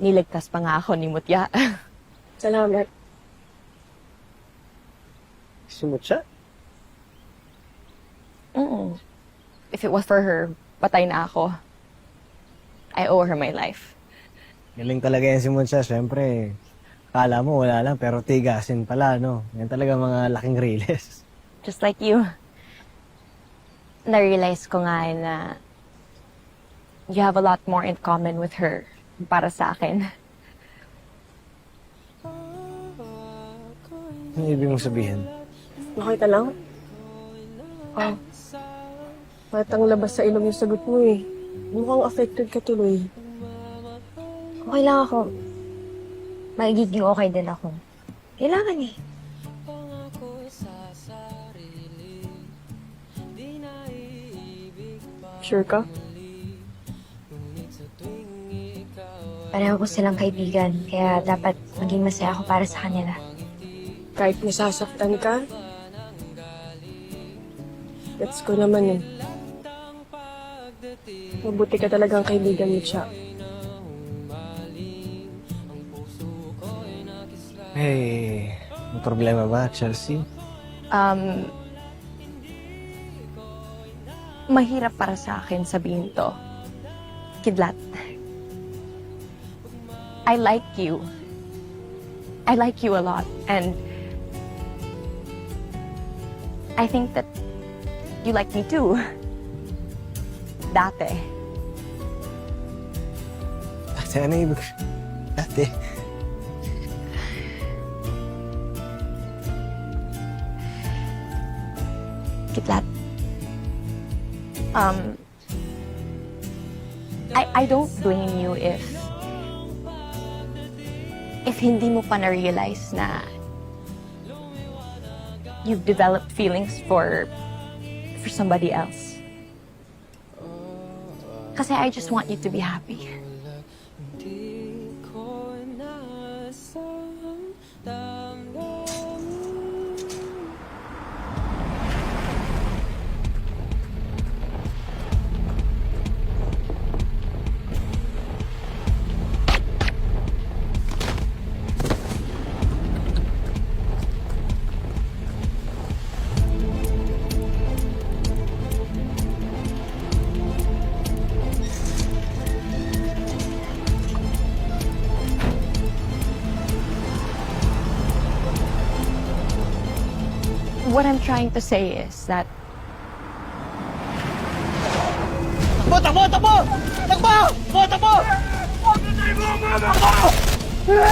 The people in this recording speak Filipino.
Niligtas pa nga ako ni Mutya. Salamat. Sumut siya? If it was for her, patay na ako. I owe her my life. Galing talaga yan si Munsha. Siyempre, akala mo wala lang, pero tigasin pala, no? Yan talaga mga laking riles. Just like you. Na-realize ko nga na you have a lot more in common with her para sa akin. Ano ibig mong sabihin? Okay ka lang? Oh. Matang labas sa ilong yung sagot mo eh. Mukhang affected ka tuloy. Okay lang ako. Magiging okay din ako. Kailangan eh. Sure ka? Pareho ko silang kaibigan, kaya dapat maging masaya ako para sa kanila. Kahit nasasaktan ka? Gets ko naman eh. Mabuti ka talagang kaibigan mo siya. Hey, may problema ba, Chelsea? Mahirap para sa akin sabihin to. Kidlat. I like you. I like you a lot. And I think that you like me too. Dati. Ate, ano ibig? Ate. Kidlat. I don't blame you if hindi mo pa na-realize na you've developed feelings for somebody else. Kasi I just want you to be happy. What I'm trying to say is that Takbo! Takbo! Takbo! Takbo! Takbo! Takbo!